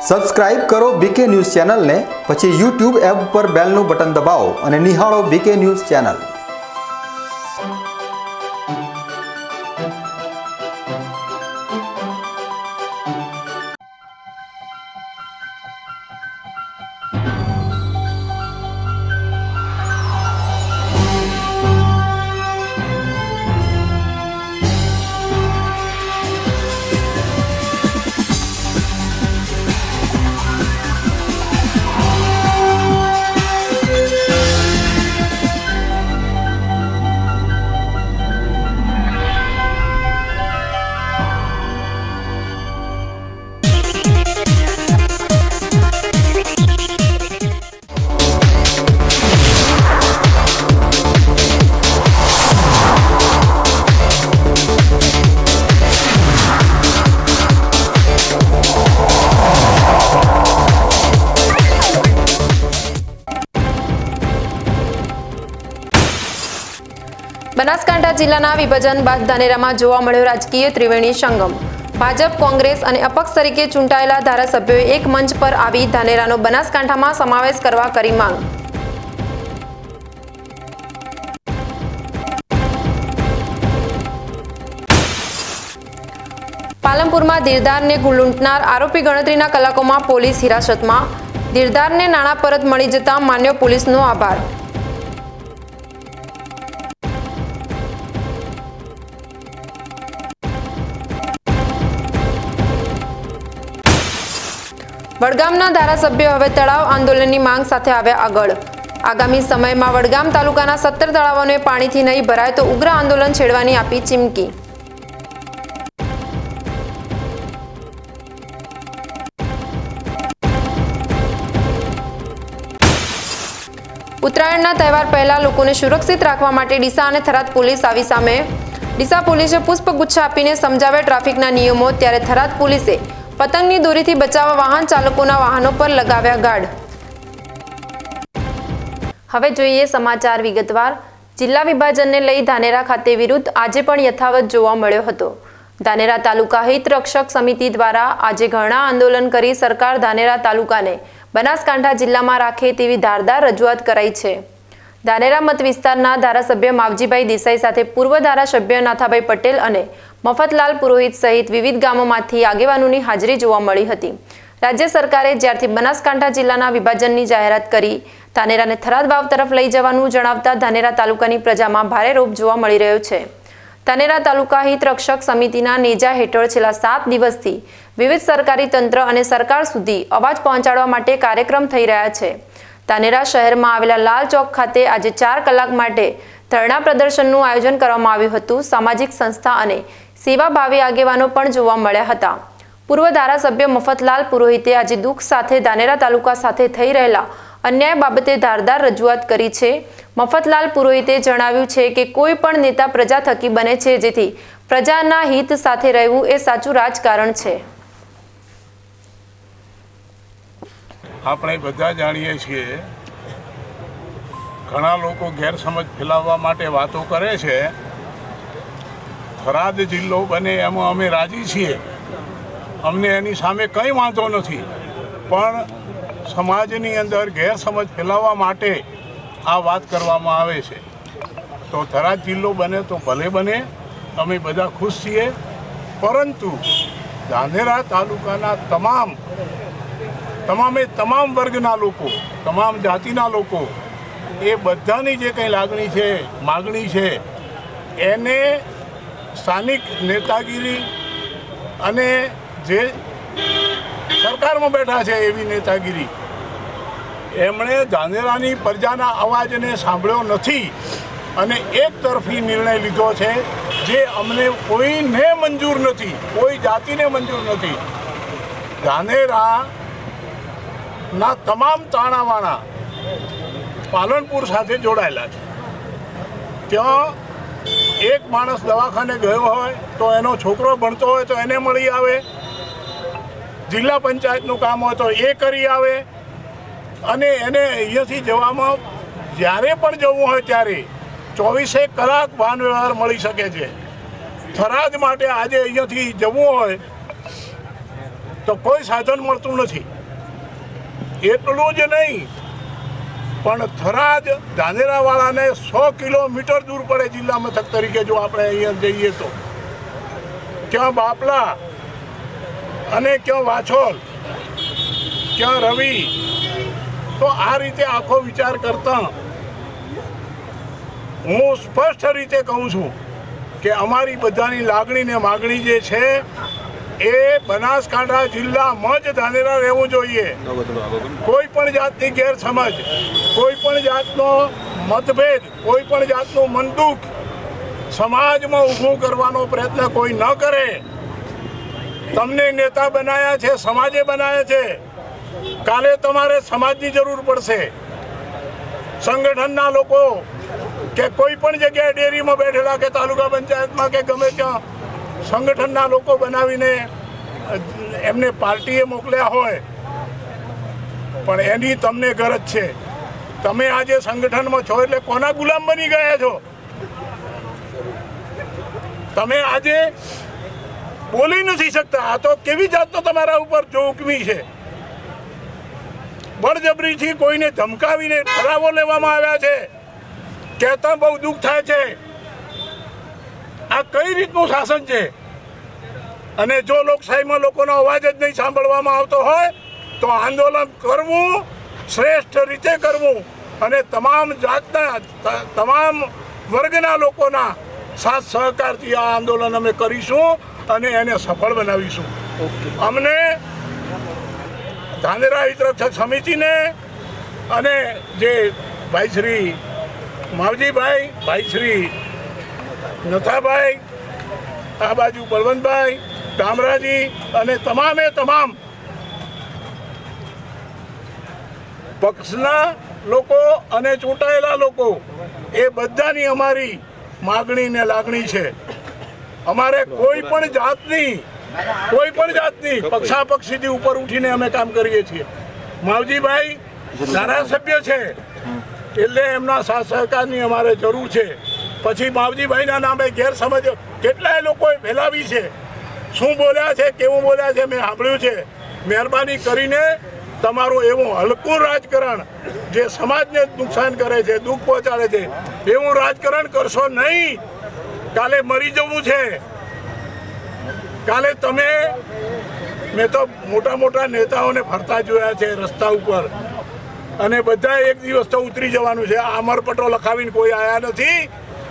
Subscribe કરો બીકે news ચેનલને, પછી YouTube એપ પર બેલનું બટન દબાવો અને નિહાળો બીકે ન્યૂઝ ચેનલ। બનાસકાંઠા જિલ્લાના વિભાજન બાદ ધાનેરામાં જોવા મળ્યો રાજકીય ત્રિવેણી સંગમ। ભાજપ, કોંગ્રેસ અને અપક્ષ તરીકે ચૂંટાયેલા ધારાસભ્યોએ એક મંચ પર આવી ધાનેરાનો બનાસકાંઠામાં સમાવેશ કરવા કરી માંગ। પાલનપુરમાં ધીરધારને લૂંટનાર આરોપી ગણતરીના કલાકોમાં પોલીસ હિરાસતમાં। ધીરધારને નાણાં પરત મળી જતા માન્યો પોલીસનો આભાર। વડગામના ધારાસભ્યો હવે તળાવ આંદોલનની માંગ સાથે આવ્યા આગળ। આગામી સમયમાં વડગામ તાલુકાના 17 તળાવોને પાણીથી નહીં ભરાય તો ઉગ્ર આંદોલન છેડવાની આપી ચીમકી। ઉત્તરાયણના તહેવાર પહેલા લોકોને સુરક્ષિત રાખવા માટે ડીસા અને થરાદ પોલીસ આવી સામે। ડીસા પોલીસે પુષ્પગુચ્છ આપીને સમજાવ્યા ટ્રાફિકના નિયમો, ત્યારે થરાદ પોલીસે પતંગની દોરીથી બચાવવા વાહન ચાલકોના વાહનો પર લગાવ્યા ગાર્ડ। હવે જોઈએ સમાચાર વિગતવાર। જિલ્લા વિભાજનને લઈ ધાનેરા ખાતે વિરોધ આજે પણ યથાવત જોવા મળ્યો હતો। ધાનેરા તાલુકા હિત રક્ષક સમિતિ દ્વારા આજે ઘણા આંદોલન કરી સરકાર ધાનેરા તાલુકાને બનાસકાંઠા જિલ્લામાં રાખે તેવી ધારદાર રજૂઆત કરાઈ છે। ધાનેરા મત વિસ્તારના ધારાસભ્ય માવજીભાઈ દેસાઈ સાથે પૂર્વ ધારાસભ્ય નાથાભાઈ પટેલ અને મફતલાલ પુરોહિત સહિત વિવિધ ગામોમાંથી આગેવાનોની હાજરી જોવા મળી હતી। રાજ્ય સરકારે જ્યારથી બનાસકાંઠા જિલ્લાના વિભાજનની જાહેરાત કરી ધાનેરાને થરાદ વાવ તરફ લઈ જવાનું જણાવતા ધાનેરા તાલુકાની પ્રજામાં ભારે રોષ જોવા મળી રહ્યો છે। ધાનેરા તાલુકા હિત રક્ષક સમિતિના નેજા હેઠળ છેલ્લા 7 દિવસથી વિવિધ સરકારી તંત્ર અને સરકાર સુધી અવાજ પહોંચાડવા માટે કાર્યક્રમ થઈ રહ્યા છે। ધાનેરા શહેરમાં આવેલા લાલ ચોક ખાતે આજે 4 કલાક માટે ધરણા પ્રદર્શનનું આયોજન કરવામાં આવ્યું હતું। સામાજિક સંસ્થા અને સેવાભાવી આગેવાનો પણ જોવા મળ્યા હતા। પૂર્વ ધારાસભ્ય મફતલાલ પુરોહિતે આજે દુઃખ સાથે ધાનેરા તાલુકા સાથે થઈ રહેલા અન્યાય બાબતે ધારદાર રજૂઆત કરી છે। મફતલાલ પુરોહિતે જણાવ્યું છે કે કોઈ પણ નેતા પ્રજા થકી બને છે, જેથી પ્રજાના હિત સાથે રહેવું એ સાચું રાજકારણ છે। આપણે બધા જાણીએ છીએ, ઘણા લોકો ગેરસમજ ફેલાવવા માટે વાતો કરે છે। થરાદ જિલ્લો બને એમાં અમે રાજી છીએ, અમને એની સામે કંઈ વાંધો નથી, પણ સમાજની અંદર ગેરસમજ ફેલાવવા માટે આ વાત કરવામાં આવે છે। તો થરાદ જિલ્લો બને તો ભલે બને, અમે બધા ખુશ છીએ, પરંતુ ધાનેરા તાલુકાના તમામ વર્ગના લોકો, તમામ જાતિના લોકો, એ બધાની જે કંઈ લાગણી છે, માગણી છે, એને સ્થાનિક નેતાગીરી અને જે સરકારમાં બેઠા છે એવી નેતાગીરી, એમણે ધાનેરાની પ્રજાના અવાજને સાંભળ્યો નથી અને એક તરફી નિર્ણય લીધો છે, જે અમને કોઈને મંજૂર નથી, કોઈ જાતિને મંજૂર નથી। ધાનેરાના તમામ તાણાવાણા પાલનપુર સાથે જોડાયેલા છે। ત્યાં એક માણસ દવાખાને ગયો હોય તો એનો છોકરો ભણતો હોય તો એને મળી આવે, જિલ્લા પંચાયતનું કામ હોય તો એ કરી આવે, અને એને અહીંયાથી જવામાં જ્યારે પણ જવું હોય ત્યારે 24 કલાક વાહન વ્યવહાર મળી શકે છે। થરાદ માટે આજે અહીંયાથી જવું હોય તો કોઈ સાધન મળતું નથી. એટલું જ નહીં, પણ થરાદ ધાનેરાવાળાને 100 કિલોમીટર દૂર પડે જિલ્લા મથક તરીકે. જો આપણે અહીંયા જઈએ તો ક્યાં બાપલા અને ક્યાં વાછોલ, ક્યાં રવિ. તો આ રીતે આખો વિચાર કરતા હું સ્પષ્ટ રીતે કહું છું કે અમારી બધાની લાગણી ને માગણી જે છે એ બનાસકાંઠા જિલ્લામાં જ ધાનેરા રહેવું જોઈએ. કોઈ પણ જાતની ગેરસમજ, કોઈ પણ જાતનો મતભેદ, કોઈ પણ જાતનું મનદુખ સમાજમાં ઊભું કરવાનો પ્રયત્ન કોઈ ન કરે. તમને નેતા બનાવ્યા છે, સમાજે બનાવ્યા છે. કાલે તમારે સમાજની જરૂર પડશે. સંગઠનના લોકો કે કોઈ પણ જગ્યાએ ડેરીમાં બેઠેલા કે તાલુકા પંચાયતમાં કે ગમે ત્યાં સંગઠનના લોકો બનાવીને એમને પાર્ટીએ મોકલ્યા હોય, પણ એની તમને ગરજ છે. તમે આજે સંગઠનમાં છો એટલે કોના ગુલામ બની ગયા છો? તમે આજે બોલી નથી શકતા. આ તો કેવી જાતનો તમારા ઉપર જોખમી છે. બળજબરીથી કોઈને ધમકાવીને ઠરાવો લેવામાં આવ્યા છે. કહેતા બહુ દુઃખ થાય છે. આ કઈ રીતનું શાસન છે? અને જો લોકશાહીમાં લોકોનો અવાજ જ નહીં સાંભળવામાં આવતો હોય તો આંદોલન કરવું, શ્રેષ્ઠ રીતે કરવું, અને તમામ જાતના તમામ વર્ગના લોકોના સાથ સહકારથી આ આંદોલન અમે કરીશું અને એને સફળ બનાવીશું. અમને ધાનેરા હિતરક્ષક સમિતિને અને જે ભાઈ શ્રી માવજીભાઈ, ભાઈ શ્રી નથાભાઈ, આ બાજુ બળવંતભાઈ, કામરાજી અને તમામે તમામ પક્ષના લોકો અને ચૂંટાયેલા લોકો, એ બધાની અમારી માગણી ને લાગણી છે. અમારે કોઈ પણ જાતની પક્ષાપક્ષીથી ઉપર ઉઠીને અમે કામ કરીએ છીએ. માવજીભાઈ ધારાસભ્ય છે એટલે એમના સાથ સહકારની અમારે જરૂર છે. પછી માવજીભાઈના નામે ગેરસમજ કેટલાય લોકોએ ફેલાવી છે. શું બોલ્યા છે, કેવું બોલ્યા છે મેં સાંભળ્યું છે. મહેરબાની કરીને તમારું એવું હલકું રાજકારણ જે સમાજને નુકસાન કરે છે, દુઃખ પહોંચાડે છે, એવું રાજકારણ કરશો નહીં. કાલે મરી જવું છે. કાલે તમે, મેં તો મોટા મોટા નેતાઓને ફરતા જોયા છે રસ્તા ઉપર, અને બધા એક દિવસ તો ઉતરી જવાનું છે. અમરપટ્ટો લખાવીને કોઈ આવ્યા નથી.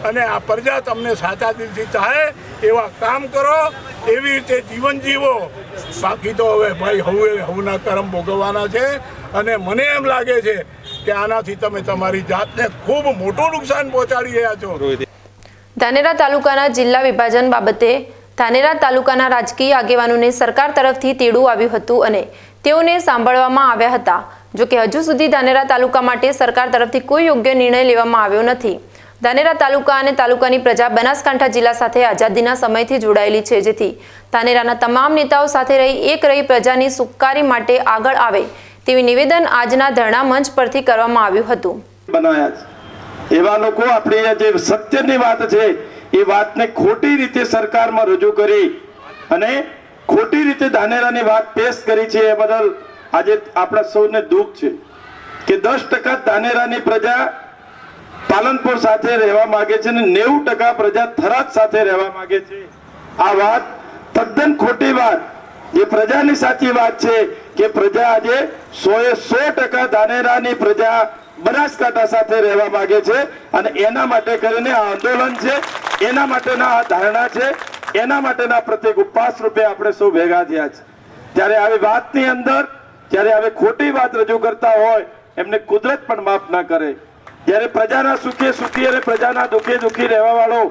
અને આ પ્રજા તમને સાચા દિલથી ચાહે એવા કામ કરો, એવી રીતે જીવન જીવો. બાકી તો હવે ભાઈ હવના કર્મ ભોગવવાના છે. અને મને એમ લાગે છે કે આનાથી તમે તમારી જાતને ખૂબ મોટું નુકસાન પહોંચાડી રહ્યા છો. ધાનેરા તાલુકાના જિલ્લા વિભાજન બાબતે ધાનેરા તાલુકાના રાજકીય આગેવાનોને સરકાર તરફથી તેડું આવ્યું હતું અને તેઓને સાંભળવામાં આવ્યા હતા. જોકે હજુ સુધી ધાનેરા તાલુકા માટે સરકાર તરફથી કોઈ યોગ્ય નિર્ણય લેવામાં આવ્યો નથી. ધાનેરા તાલુકા અને તાલુકાની પ્રજા બનાસકાંઠા જિલ્લા સાથે આઝાદીના સમયથી જોડાયેલી છે, જેથી ધાનેરાના તમામ નેતાઓ સાથે રહી પ્રજાની સુખાકારી માટે આગળ આવે તેવી નિવેદન આજના ધરણા મંચ પરથી કરવામાં આવ્યું હતું. એવા લોકો આપણી જે સત્યની વાત છે એ વાતને ખોટી રીતે સરકારમાં રજૂ કરી અને ખોટી રીતે ધાનેરાની વાત પેશ કરી છે. એ બદલ આજે આપણા સૌને દુઃખ છે કે 10% ધાનેરાની પ્રજા પાલનપુર સાથે રહેવા માંગે છે અને 90% પ્રજા થરાદ સાથે રહેવા માંગે છે. આ વાત તદ્દન ખોટી વાત. જે પ્રજાની સાચી વાત છે કે પ્રજા આજે 100% ધાનેરાની પ્રજા બનાસકાંઠા સાથે રહેવા માંગે છે અને એના માટે કરીને આ આંદોલન છે, એના માટેના આ ધારણા છે, એના માટેના પ્રત્યેક ઉપવાસ રૂપે આપણે સૌ ભેગા થયા છે. ત્યારે આવી વાતની અંદર જ્યારે આવી ખોટી વાત રજૂ કરતા હોય એમને કુદરત પણ માફ ના કરે. જ્યારે પ્રજાના સુખે સુખી અને પ્રજાના દુઃખે દુઃખી રહેવા વાળો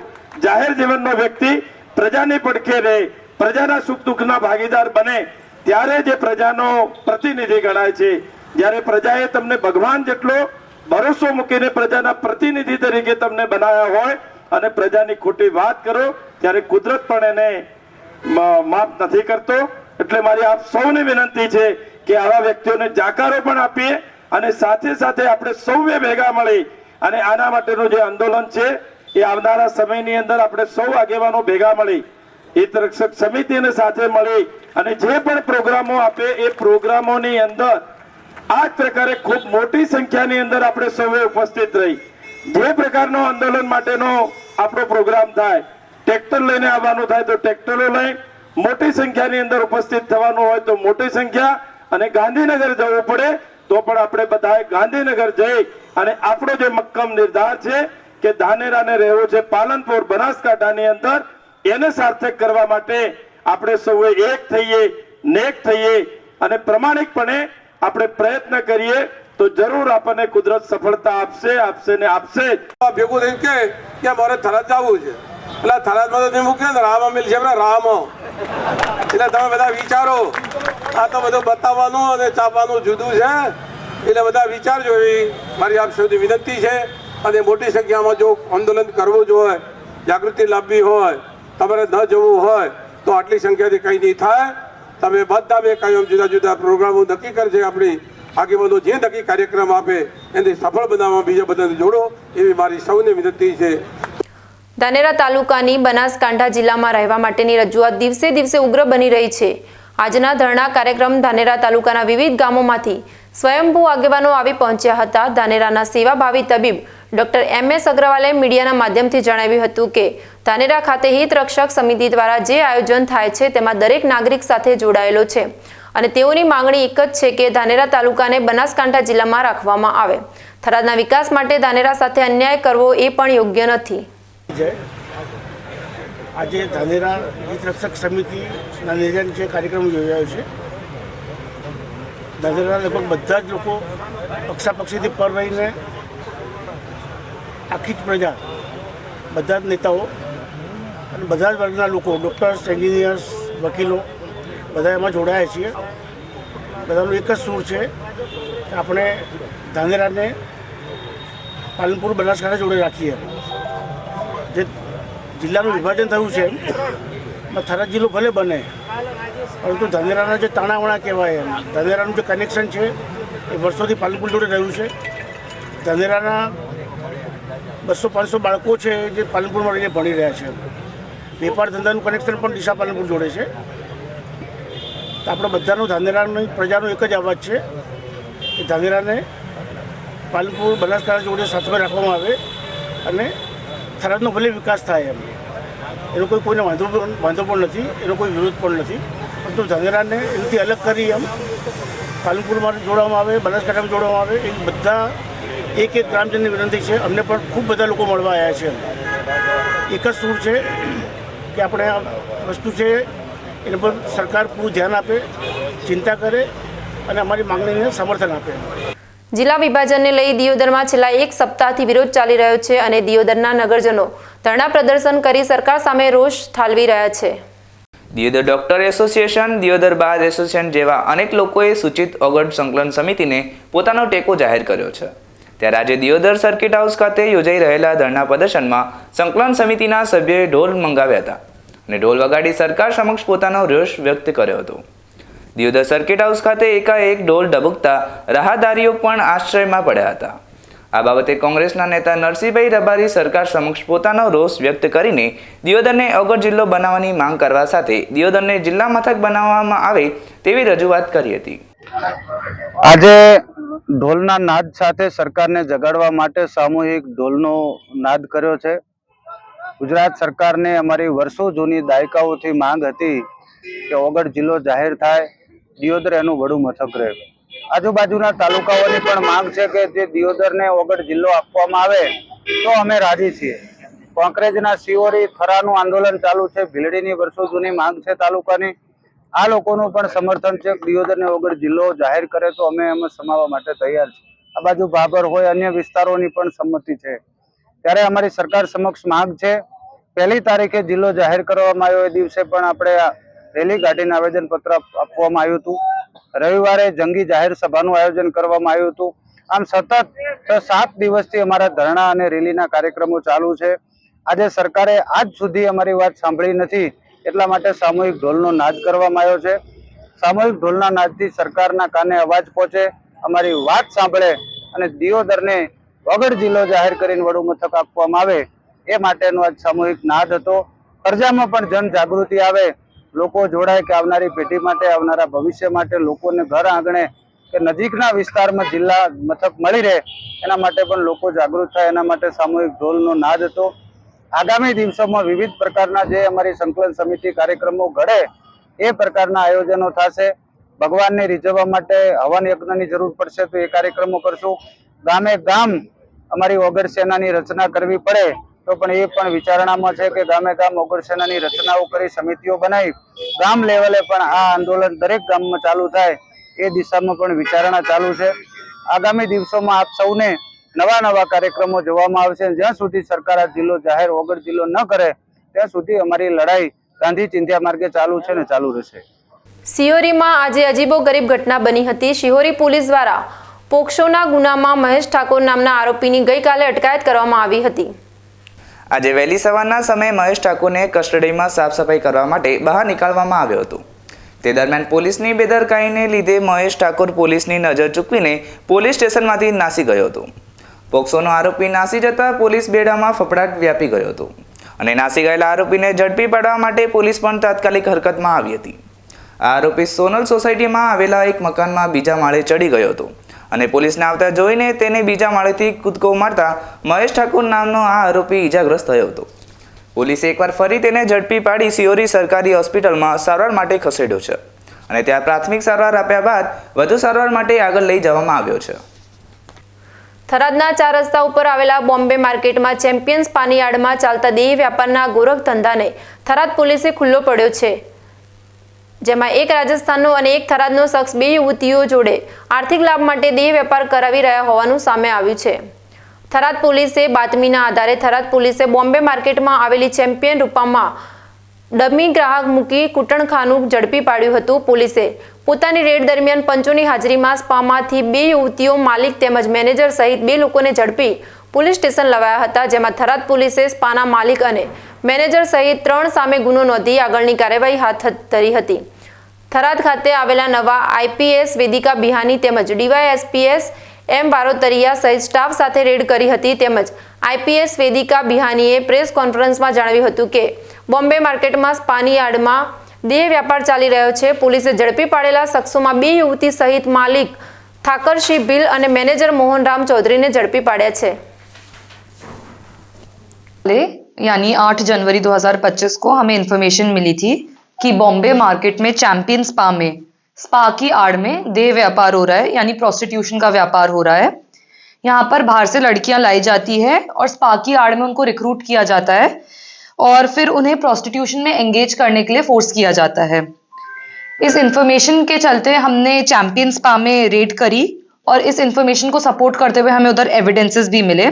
જાહેર જીવનનો વ્યક્તિ પ્રજાની પડખે રહે, પ્રજાના સુખ દુઃખના ભાગીદાર બને, ત્યારે જે પ્રજાનો પ્રતિનિધિ ગણાય છે. જ્યારે પ્રજાએ તમને ભગવાન જેટલો ભરોસો મૂકીને પ્રજાના પ્રતિનિધિ તરીકે તમને બનાવ્યા હોય અને પ્રજાની ખોટી વાત કરો ત્યારે કુદરત પણ એને માફ નથી કરતો. એટલે મારી આપ સૌને વિનંતી છે કે આવા વ્યક્તિઓને જાકારો પણ આપીએ અને સાથે સાથે આપણે સૌએ ભેગા મળી અને આના માટેનું જે આંદોલન છે એ આવનારા સમયની અંદર આપણે સૌ આગેવાનો ભેગા મળી હિત રક્ષક સમિતિને સાથે મળી અને જે પણ પ્રોગ્રામો આપે એ પ્રોગ્રામોની અંદર આ જ પ્રકારે ખૂબ મોટી સંખ્યાની અંદર આપણે સૌએ ઉપસ્થિત રહી જે પ્રકારનો આંદોલન માટેનો આપણો પ્રોગ્રામ થાય, ટ્રેક્ટર લઈને આવવાનું થાય તો ટ્રેક્ટરો લઈ મોટી સંખ્યાની અંદર ઉપસ્થિત થવાનું હોય તો મોટી સંખ્યા, અને ગાંધીનગર જવું પડે તો પણ આપણે બધાએ ગાંધીનગર જઈ અને આપણો જે મક્કમ નિર્ધાર છે કે ધાનેરાને રહેવું છે પાલનપુર બનાસકાંઠાની અંદર, એને સાર્થક કરવા માટે આપણે સૌએ એક થઈએ, નેક થઈએ અને પ્રમાણિકપણે આપણે પ્રયત્ન કરીએ તો જરૂર આપણને કુદરત સફળતા આપશે ને આપશે. ભેગું થઈને કે મારે થરાદ જવું છે, એટલે થરાદમાં તો મૂકે ને રામ અમીલ છે રામ, એટલે તમે બધા વિચારો. આ તો બધું બતાવવાનું અને ચાપવાનું જુદું છે, એટલે બધા વિચારજો એવી મારી આપ સૌથી વિનંતી છે. અને મોટી સંખ્યામાં જો આંદોલન કરવું જ હોય, જાગૃતિ લાવવી હોય, તમારે ન જવું હોય તો આટલી સંખ્યાથી કંઈ નહીં થાય. તમે બધા બે કાયમ જુદા જુદા પ્રોગ્રામો નક્કી કરશે, આપણી આગેવાનો જે નક્કી કાર્યક્રમ આપે એને સફળ બનાવવા બીજા બધાને જોડો એવી મારી સૌને વિનંતી છે. ધાનેરા તાલુકાની બનાસકાંઠા જિલ્લામાં રહેવા માટેની રજૂઆત દિવસે દિવસે ઉગ્ર બની રહી છે. આજના ધરણા કાર્યક્રમ ધાનેરા તાલુકાના વિવિધ ગામોમાંથી સ્વયંભૂ આગેવાનો આવી પહોંચ્યા હતા. ધાનેરાના સેવાભાવી તબીબ ડોક્ટર MS અગ્રવાલે મીડિયાના માધ્યમથી જણાવ્યું હતું કે ધાનેરા ખાતે હિત રક્ષક સમિતિ દ્વારા જે આયોજન થાય છે તેમાં દરેક નાગરિક સાથે જોડાયેલો છે અને તેઓની માંગણી એક જ છે કે ધાનેરા તાલુકાને બનાસકાંઠા જિલ્લામાં રાખવામાં આવે. થરાદના વિકાસ માટે ધાનેરા સાથે અન્યાય કરવો એ પણ યોગ્ય નથી. આજે ધાનેરા હિત રક્ષક સમિતિના નિર્ણય જે કાર્યક્રમ યોજાયો છે, ધાનેરાના લગભગ બધા જ લોકો પક્ષાપક્ષીથી પર રહીને આખી જ પ્રજા, બધા જ નેતાઓ અને બધા જ વર્ગના લોકો, ડૉક્ટર્સ, એન્જિનિયર્સ, વકીલો બધા એમાં જોડાયા છીએ. બધાનો એક જ સૂર છે કે આપણે ધાનેરાને પાલનપુર બનાસકાંઠા જોડે રાખીએ. જે જિલ્લાનું વિભાજન થયું છે એમાં થરાદ જિલ્લો ભલે બને, પરંતુ ધાનેરાના જે તાણાવાણા કહેવાય એમ ધાનેરાનું જે કનેક્શન છે એ વર્ષોથી પાલનપુર જોડે રહ્યું છે. ધાનેરાના 200-500 બાળકો છે જે પાલનપુરમાં રહીને ભણી રહ્યા છે. વેપાર ધંધાનું કનેક્શન પણ ડીસા પાલનપુર જોડે છે. તો આપણે બધાનો ધાનેરાની પ્રજાનો એક જ અવાજ છે કે ધાનેરાને પાલનપુર બનાસકાંઠા જોડે સાથે રાખવામાં આવે અને થરાદનો ભલે વિકાસ થાય એમ. એનો કોઈને વાંધો પણ નથી, એનો કોઈ વિરોધ પણ નથી, પરંતુ ધાનેરાને એનાથી અલગ કરી એમ પાલનપુરમાં જોડવામાં આવે, બનાસકાંઠામાં જોડવામાં આવે. એ બધા એક ગ્રામજનની વિનંતી છે. અમને પણ ખૂબ બધા લોકો મળવા આવ્યા છે. એક જ સૂર છે કે આપણે આ વસ્તુ છે એના પર સરકાર પૂરું ધ્યાન આપે, ચિંતા કરે અને અમારી માંગણીને સમર્થન આપે. જિલ્લા વિભાજનને લઈ દિયોદરમાં છેલ્લા એક સપ્તાહથી વિરોધ ચાલી રહ્યો છે અને દિયોદરના નગરજનો ધરણા પ્રદર્શન કરી સરકાર સામે રોષ ઠાલવી રહ્યા છે. Deodar doctor association, Deodar bar association જેવા અનેક લોકોએ સૂચિત ઓગળ સંકલન સમિતિને પોતાનો ટેકો જાહેર કર્યો છે. ત્યારે આજે દિયોદર સર્કિટ હાઉસ ખાતે યોજાઈ રહેલા ધરણા પ્રદર્શનમાં સંકલન સમિતિના સભ્યોએ ઢોલ મંગાવ્યા હતા અને ઢોલ વગાડી સરકાર સમક્ષ પોતાનો રોષ વ્યક્ત કર્યો હતો. દિયોદર સર્કિટ હાઉસ ખાતે એકાએક ઢોલ ડબકતા રાહદારીઓ પણ આશ્ચર્યમાં પડ્યા હતા. આ બાબતે કોંગ્રેસના નેતા નરસિંહભાઈ રબારી સરકાર સમક્ષ પોતાનો રોષ વ્યક્ત કરીને દિયોદરને અગર જિલ્લો બનાવવાની માંગ કરવા સાથે દિયોદરને જિલ્લા મથક બનાવવામાં આવે તેવી રજૂઆત કરી હતી. આજે ઢોલના નાદ સાથે સરકારને જગાડવા માટે સામૂહિક ઢોલનો નાદ કર્યો છે. ગુજરાત સરકારને અમારી વર્ષો જૂની દાયકાઓથી માંગ હતી કે ઓગળ જિલ્લો જાહેર થાય, દિયોદર એનું વડું મથક રહે. આજુબાજુના તાલુકાઓની પણ માંગ છે કે જે દિયોદરને ઓગળ જિલ્લો આપવામાં આવે તો અમે રાજી છીએ. કોંકરેજના સિયોરી થરાનું આંદોલન ચાલુ છે, ભીલડીની વર્ષો જૂની માંગ છે તાલુકાની. આ લોકોનું પણ સમર્થન છે કે દિયોદરને ઓગળ જિલ્લો જાહેર કરે તો અમે એમાં સમાવવા માટે તૈયાર છીએ. આ બાજુ ભાભર હોય, અન્ય વિસ્તારોની પણ સંમતિ છે. ત્યારે અમારી સરકાર સમક્ષ માંગ છે, 1લી તારીખે જિલ્લો જાહેર કરવામાં આવ્યો એ દિવસે પણ આપણે રેલી કાઢીને આવેદનપત્ર આપવામાં આવ્યું હતું. રવિવારે જંગી જાહેર સભાનું આયોજન કરવામાં આવ્યું હતું. આમ સતત 6-7 દિવસથી અમારા ધરણા અને રેલીના કાર્યક્રમો ચાલુ છે. આજે સરકારે આજ સુધી અમારી વાત સાંભળી નથી, એટલા માટે સામૂહિક ઢોલનો નાદ કરવામાં આવ્યો છે. સામૂહિક ઢોલના નાદથી સરકારના કાને અવાજ પહોંચે, અમારી વાત સાંભળે અને દિયોદરને વગર જિલ્લો જાહેર કરીને વડું મથક આપવામાં આવે એ માટેનો આજ સામૂહિક નાદ હતો. પ્રજામાં પણ જન જાગૃતિ આવે, લોકો જોડાય કે આવનારી પેઢી માટે, આવનારા ભવિષ્ય માટે લોકોને ઘર આંગણે કે નજીકના વિસ્તારમાં જિલ્લા મથક મળી રહે એના માટે પણ લોકો જાગૃત થાય, એના માટે સામૂહિક ઢોલનો નાદ હતો. આગામી દિવસોમાં વિવિધ પ્રકારના જે અમારી સંકલન સમિતિ કાર્યક્રમો ઘડે એ પ્રકારના આયોજનો થશે. ભગવાનને રીઝવવા માટે હવન યજ્ઞની જરૂર પડશે તો એ કાર્યક્રમો કરશું. ગામે ગામ અમારી ઓગર સેનાની રચના કરવી પડે તો પણ એ પણ વિચારણામાં છે કે ગામે ગામ ઓગર સેનાની રચનાઓ કરી સમિતિઓ બનાવી ગામ લેવલે પણ આ આંદોલન દરેક ગામમાં ચાલુ થાય એ દિશામાં પણ વિચારણા ચાલુ છે. આગામી દિવસોમાં આપ સૌને નવા નવા કાર્યક્રમો જોવામાં આવશે. જ્યાં સુધી સરકાર આ જિલ્લો જાહેર ઓગર જિલ્લો ન કરે ત્યાં સુધી અમારી લડાઈ ગાંધી ચિંધ્યા માર્ગે ચાલુ છે ને ચાલુ રહેશે. સિહોરીમાં આજે અજીબો ગરીબ ઘટના બની હતી. શિહોરી પોલીસ દ્વારા પોક્સોના ગુનામાં મહેશ ઠાકોર નામના આરોપીની ગઈકાલે અટકાયત કરવામાં આવી હતી. આજે વહેલી સવારના સમયે મહેશ ઠાકોરને કસ્ટડીમાં સાફ સફાઈ કરવા માટે બહાર નીકાળવામાં આવ્યો હતો. તે દરમિયાન પોલીસની બેદરકારીને લીધે મહેશ ઠાકોર પોલીસની નજર ચૂકવીને પોલીસ સ્ટેશનમાંથી નાસી ગયો હતો. પોક્સોનો આરોપી નાસી જતા પોલીસ બેડામાં ફફડાટ વ્યાપી ગયો હતો અને નાસી ગયેલા આરોપીને ઝડપી પાડવા માટે પોલીસ પણ તાત્કાલિક હરકતમાં આવી હતી. આ આરોપી સોનલ સોસાયટીમાં આવેલા એક મકાનમાં બીજા માળે ચડી ગયો હતો અને પોલીસને આવતા જોઈને તેને બીજા માળેથી કૂદકો મારતા મહેશ ઠાકોર નામનો આ આરોપી ઈજાગ્રસ્ત થયો હતો. પોલીસે એકવાર ફરી તેને ઝડપી પાડી સિહોરી સરકારી હોસ્પિટલમાં સારવાર માટે ખસેડ્યો છે અને ત્યાં પ્રાથમિક સારવાર આપ્યા બાદ વધુ સારવાર માટે આગળ લઈ જવામાં આવ્યો છે. થરાદના 4 રસ્તા ઉપર આવેલા બોમ્બે માર્કેટમાં ચેમ્પિયન્સ પાનીયાર્ડમાં ચાલતા દેહ વ્યાપારના ગોરખ ધંધાને થરાદ પોલીસે ખુલ્લો પડ્યો છે, જેમાં એક રાજસ્થાનનો અને એક થરાદનો શખ્સ 2 યુવતીઓ જોડે આર્થિક લાભ માટે દેહ વેપાર કરાવી રહ્યા હોવાનું સામે આવ્યું છે. થરાદ પોલીસે બાતમીના આધારે થરાદ પોલીસે બોમ્બે માર્કેટમાં આવેલી ચેમ્પિયન રૂપામાં ડમી ગ્રાહક મૂકી કૂટણખાનું ઝડપી પાડ્યું હતું. પોલીસે પોતાની રેડ દરમિયાન પંચોની હાજરીમાં સ્પામાંથી 2 યુવતીઓ, માલિક તેમજ મેનેજર સહિત 2 લોકોને ઝડપી પોલીસ સ્ટેશન લવાયા હતા, જેમાં થરાદ પોલીસે સ્પાના માલિક અને મેનેજર સહિત 3 સામે ગુનો નોંધી આગળની કાર્યવાહી હાથ ધરી હતી. થરાદ ખાતે આવેલા નવા આઈપીએસ વેદિકા બિહાની તેમજ ડીવાયએસપીએસ એમ બારોતરિયા સહિત સ્ટાફ સાથે રેડ કરી હતી. તેમજ આઈપીએસ વેદિકા બિહાનીએ પ્રેસ કોન્ફરન્સમાં જણાવ્યું હતું કે બોમ્બે માર્કેટમાં પાનીયાર્ડમાં દેહ વ્યાપાર ચાલી રહ્યો છે. પોલીસે ઝડપી પાડેલા શખ્સોમાં 2 યુવતી સહિત માલિક ઠાકરસિંહ ભીલ અને મેનેજર મોહनराम चौधरी ने झड़पी पाड़े છે. यानी 8 जनवरी 2025 को हमें इन्फॉर्मेशन मिली थी कि बॉम्बे मार्केट में चैंपियन स्पा में स्पा की आड़ में देह व्यापार हो रहा है, यानी प्रोस्टिट्यूशन का व्यापार हो रहा है. यहाँ पर बाहर से लड़कियां लाई जाती है और स्पा की आड़ में उनको रिक्रूट किया जाता है और फिर उन्हें प्रोस्टिट्यूशन में एंगेज करने के लिए फोर्स किया जाता है. इस इन्फॉर्मेशन के चलते हमने चैंपियन स्पा में रेड करी और इस इन्फॉर्मेशन को सपोर्ट करते हुए हमें उधर एविडेंसेस भी मिले.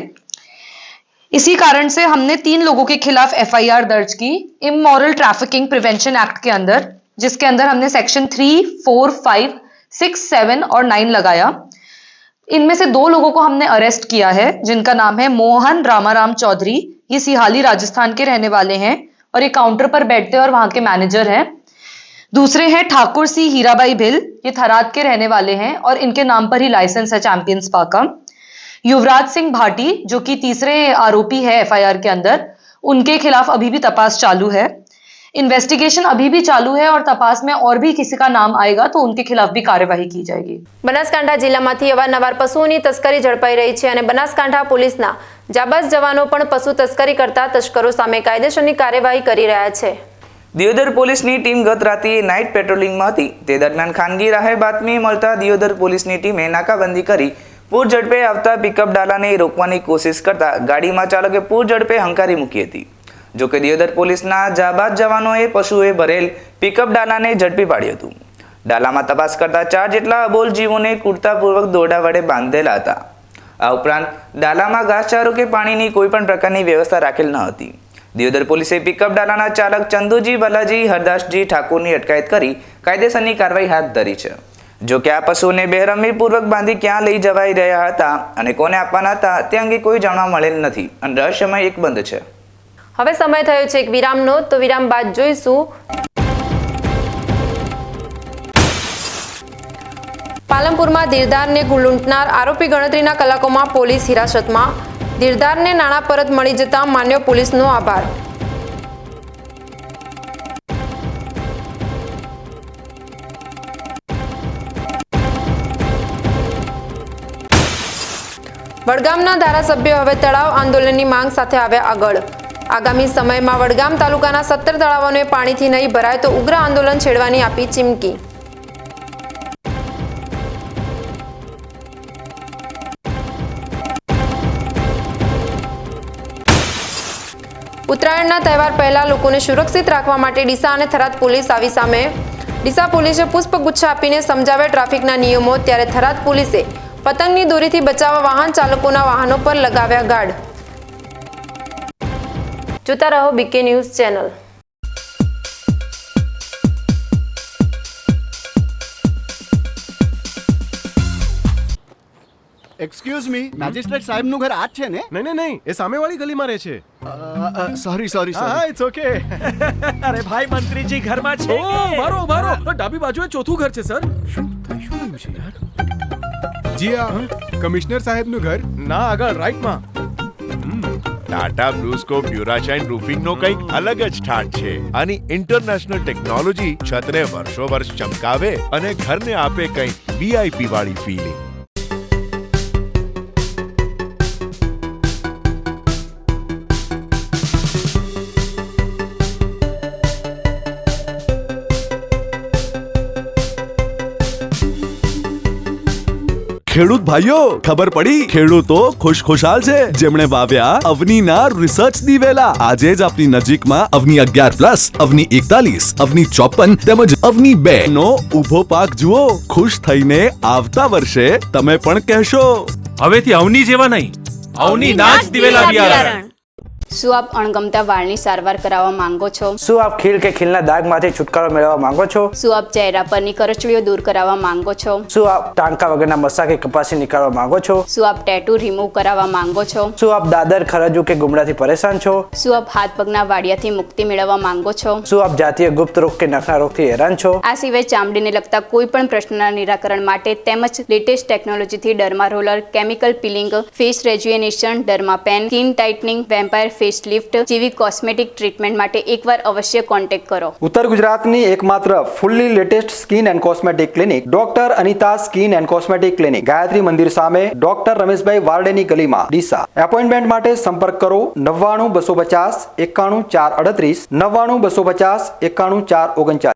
इसी कारण से हमने 3 लोगों के खिलाफ FIR दर्ज की इमोरल ट्रैफिकिंग प्रिवेंशन एक्ट के अंदर, जिसके अंदर हमने सेक्शन 3, 4, 5, 6, 7 और 9 लगाया. इनमें से 2 लोगों को हमने अरेस्ट किया है, जिनका नाम है मोहन रामाराम चौधरी. ये सिहाली राजस्थान के रहने वाले हैं और ये काउंटर पर बैठते हैं और वहां के मैनेजर हैं. दूसरे हैं ठाकुर सिंह हीराबाई भिल, ये थराद के रहने वाले हैं और इनके नाम पर ही लाइसेंस है चैंपियन स्पा का. युवराज सिंह भाटी जो कि तीसरे आरोपी है FIR के अंदर, उनके खिलाफ अभी भी तपास चालू है. इन्वेस्टिगेशन अभी भी चालू है और तपास में और भी किसी का नाम आएगा तो उनके खिलाफ भी कार्यवाही की जाएगी. બનાસકાંઠા જિલ્લામાંથી અવારનવાર પશુઓની તસ્કરી ઝડપાઈ રહી છે અને બનાસકાંઠા પોલીસના જાબાઝ જવાનો પણ પશુ તસ્કરી કરતા તસ્કરો સામે કાયદેસરની કાર્યવાહી કરી રહ્યા છે. દિયોદર પોલીસની ટીમ ગત રાત્રિએ નાઇટ પેટ્રોલિંગમાં હતી. તે દરમિયાન ખાનગી રાહે બાતમી મળતા દિયોદર પોલીસની ટીમે નાકાબંધી કરી પૂર ઝડપે આવતા પિકઅપ ડાલાને રોકવાની કોશિશ કરતા ગાડીમાં ચાલકે પૂર ઝડપે હંકારી મૂકી હતી. જો કે દિયોદર પોલીસના જાબાઝ જવાનોએ પશુએ ભરેલ પિકઅપ ડાલાને ઝડપી પાડ્યું હતું. ડાલામાં તપાસ કરતા 4 જેટલા અબોલ જીવોને કુર્તાપૂર્વક દોરડા વડે બાંધેલા હતા. આ ઉપરાંત ડાલામાં ઘાસચારો કે પાણીની કોઈ પણ પ્રકારની વ્યવસ્થા રાખેલ ન હતી. દિયોદર પોલીસે પિકઅપ ડાલાના ચાલક ચંદુજી બાલાજી હરદાસજી ઠાકોરની અટકાયત કરી કાયદેસરની કાર્યવાહી હાથ ધરી છે. જો કે આ પશુઓને બેરહમીપૂર્વક બાંધી ક્યાં લઈ જવાઈ રહ્યા હતા અને કોને આપવાના હતા તે અંગે કોઈ જાણવા મળેલ નથી અને રહસ્યમય એક બંધ છે. હવે સમય થયો છે એક વિરામનો, તો વિરામ બાદ જોઈશું પાલનપુરમાં ધીરધારને લૂંટનાર આરોપી ગણતરીના કલાકોમાં પોલીસ હિરાસતમાં. ધીરધારને નાણાં પરત મળી જતા માન્યો પોલીસનો આભાર. વડગામના ધારાસભ્યો હવે તળાવ આંદોલનની માંગ સાથે આવ્યા આગળ. આગામી સમયમાં વડગામ તાલુકાના 17 તળાવોને પાણીથી નહીં ભરાય તો ઉગ્ર આંદોલન છેડવાની આપી ચીમકી. ઉત્તરાયણના તહેવાર પહેલા લોકોને સુરક્ષિત રાખવા માટે ડીસા અને થરાદ પોલીસ આવી સામે. ડીસા પોલીસે પુષ્પગુચ્છ આપીને સમજાવ્યા ટ્રાફિકના નિયમો, ત્યારે થરાદ પોલીસે પતંગની દોરીથી બચાવવા વાહન ચાલકોના વાહનો પર લગાવ્યા ગાર્ડ. જોતા રહો BK news channel. Excuse me, magistrate સાહેબનું ઘર આ જ છે ને? નહીં, એ સામેવાળી ગલીમાં રહે છે. સોરી હા, ઇટ્સ ઓકે. અરે ભાઈ, મંત્રીજી ઘરમાં છે. ઓ મારો ડાબી બાજુએ ચોથું ઘર છે સર. શું થયું છે યાર? જી હા, કમિશનર સાહેબનું ઘર ના આગળ રાઈટમાં. ટાટા બ્લુસ્કોપ ડ્યુરાશાઇન રૂફિંગનો કંઈક અલગ જ ઠાઠ છે. આની ઇન્ટરનેશનલ ટેકનોલોજી છતને વર્ષો વર્ષ ચમકાવે અને ઘરને આપે કંઈક વીઆઈપી વાળી ફીલિંગ. ખેડૂત ભાઈઓ, ખબર પડી? ખેડૂતો ખુશખુશાલ છે જેમણે વાવ્યા અવનીના રિસર્ચ દિવેલા. આજે જ આપની નજીકમાં અવની 11+, અવની 41, અવની 54 તેમજ અવની 2 નો ઊભો પાક જુઓ. ખુશ થઈને આવતા વર્ષે તમે પણ કહેશો, હવેથી અવની જેવા નહીં, અવની ના જ દિવેલા બિયારણ. શું આપ અણગમતા વાળની સારવાર કરાવવા માંગો છો? શું આપ ખીલ કે ખીલના દાગમાંથી છુટકારો મેળવવા માંગો છો? શું આપ ચહેરા પરની કરચલીઓ દૂર કરાવવા માંગો છો? શું આપ ટાંકા વગરના મસા કે કપાસી નીકાળવા માંગો છો? શું આપ ટેટુ રિમૂવ કરાવવા માંગો છો? શું આપ દાદર, ખરજુ કે ગુમડાથી પરેશાન છો? શું આપ હાથ પગના વાડિયાથી મુક્તિ મેળવવા માંગો છો? શું આપ જાતીય ગુપ્ત રોગ કે નખના રોગથી હેરાન છો? આ સિવાય ચામડીને લગતા કોઈ પણ પ્રશ્નના નિરાકરણ માટે તેમજ લેટેસ્ટ ટેકનોલોજીથી derma roller, chemical peeling, face rejuvenation, derma pen, skin tightening, vampire face lift જેવી કોસ્મેટિક ટ્રીટમેન્ટ માટે એકવાર અવશ્ય કોન્ટેક્ટ કરો. ઉત્તર ગુજરાતની એકમાત્ર fully latest skin and cosmetic clinic doctor Anita skin and cosmetic clinic, Gayatri Mandir સામે, ડોક્ટર રમેશભાઈ વારડેની ગલીમાં, ડીસા. એપોઇન્ટમેન્ટ માટે સંપર્ક કરો 99 250 91 438, 99 250 91 439.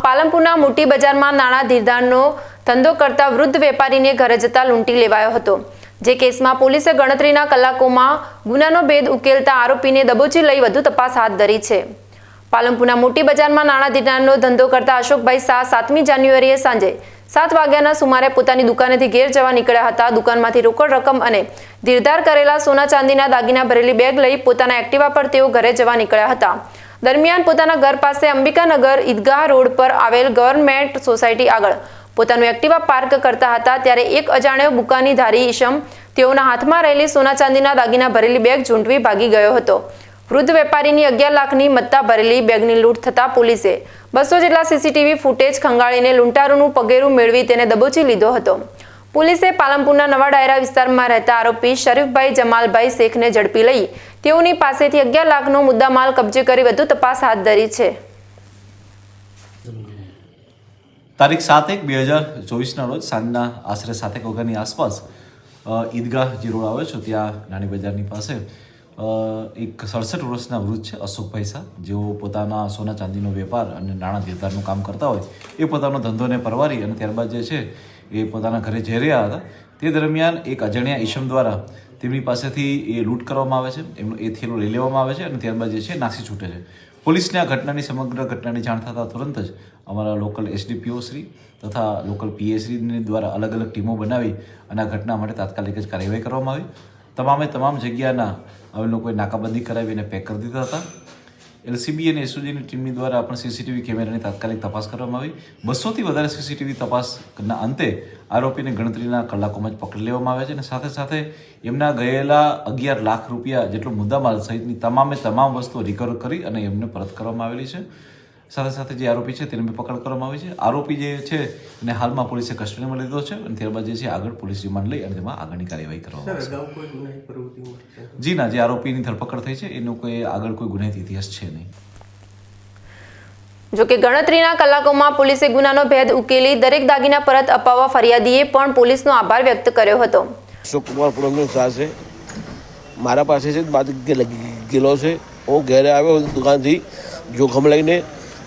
પાલનપુરના મોટી બજારમાં નાણાં ધીરધારનો ધંધો કરતા વૃદ્ધ વેપારીને ઘરે જતા લૂંટી લેવાયો હતો. જે કેસમાં પોલીસે ગણતરીના કલાકોમાં ગુનાનો ભેદ ઉકેલતા આરોપીને દબોચી લઈ વધુ તપાસ હાથ ધરી છે. પાલનપુરના મોટી બજારમાં નાણાં ધીરધારનો ધંધો કરતા અશોકભાઈ શાહ 7મી જાન્યુઆરીએ સાંજે 7 વાગ્યાના સુમારે પોતાની દુકાનેથી ઘેર જવા નીકળ્યા હતા. દુકાનમાંથી રોકડ રકમ અને ધીરધાર કરેલા સોના ચાંદીના દાગીના ભરેલી બેગ લઈ પોતાના એક્ટિવા પર તેઓ ઘરે જવા નીકળ્યા હતા. દરમિયાન પોતાના ઘર પાસે અંબિકાનગર ઈદગાહ રોડ પર આવેલ ગવર્નમેન્ટ સોસાયટી આગળ પોતાનું એક્ટિવા પાર્ક કરતા હતા ત્યારે એક અજાણ્યો બુકાનીધારી ઈસમ તેઓના હાથમાં રહેલી સોના ચાંદીના દાગીના ભરેલી બેગ ઝૂંટવી ભાગી ગયો હતો. વૃદ્ધ વેપારીની 11 લાખની મત્તા ભરેલી બેગની લૂંટ થતા પોલીસે 200 જેટલા સીસીટીવી ફૂટેજ ખંગાળીને લૂંટારૂનું પગેરું મેળવી તેને દબોચી લીધો હતો. પોલીસે પાલનપુરના નવા ડાયરા વિસ્તારમાં રહેતા આરોપી શરીફભાઈ જમાલભાઈ શેખને ઝડપી લઈ તેઓની પાસેથી 11 લાખનો મુદ્દામાલ કબજે કરી વધુ તપાસ હાથ ધરી છે. તારીખ 7/1/2024ના રોજ સાંજના આશરે 7 વાગ્યાની આસપાસ ઈદગાહ જે રોડ આવે છે ત્યાં નાની બજારની પાસે એક 67 વર્ષના વૃદ્ધ છે અશોકભાઈ શાહ, જેઓ પોતાના સોના ચાંદીનો વેપાર અને નાણાં ધીરધારનું કામ કરતા હોય એ પોતાનો ધંધોને પરવારી અને ત્યારબાદ જે છે એ પોતાના ઘરે જઈ રહ્યા હતા. તે દરમિયાન એક અજાણ્યા ઈસમ દ્વારા તેમની પાસેથી એ લૂંટ કરવામાં આવે છે, એમનો એ થેલો લઈ લેવામાં આવે છે અને ત્યારબાદ જે છે નાસી છૂટે છે. પોલીસને આ ઘટનાની સમગ્ર ઘટનાની જાણ થતાં તુરંત જ અમારા લોકલ એસડીપીઓ શ્રી તથા લોકલ પીએ શ્રીની દ્વારા અલગ અલગ ટીમો બનાવી અને આ ઘટના માટે તાત્કાલિક જ કાર્યવાહી કરવામાં આવી. તમામ જગ્યાના અમે લોકોએ નાકાબંધી કરાવી અને પેક કરી દીધા હતા. એલસીબી અને એસઓજીની ટીમની દ્વારા પણ સીસીટીવી કેમેરાની તાત્કાલિક તપાસ કરવામાં આવી. 200થી વધારે સીસીટીવી તપાસના અંતે આરોપીને ગણતરીના કલાકોમાં જ પકડી લેવામાં આવે છે અને સાથે સાથે એમના ગયેલા 11 લાખ રૂપિયા જેટલો મુદ્દામાલ સહિતની તમામ વસ્તુઓ રિકવર કરી અને એમને પરત કરવામાં આવેલી છે. સાથે સાથે જે આરોપી છે તેને પકડ કરવામાં આવી છે. આરોપી જે છે એને હાલમાં પોલીસે કસ્ટડીમાં લીધો છે અને ત્યારબાદ જે છે આગળ પોલીસ રિમાન્ડ લઈ અને તેમાં આગળની કાર્યવાહી કરવામાં આવશે. જી ના, જે આરોપીની ધરપકડ થઈ છે એનો કોઈ આગળ કોઈ ગુનાહિત ઇતિહાસ છે નહીં. જોકે ગણતરીના કલાકોમાં પોલીસે ગુનાનો ભેદ ઉકેલી દરેક દાગીના પરત અપાવવા ફરિયાદીએ પણ પોલીસનો આભાર વ્યક્ત કર્યો હતો. અશોકકુમાર પૂનમનો શાહ છે. મારા પાસે છે ગયેલો છે. હું ઘરે આવ્યો દુકાનથી જોખમ લઈને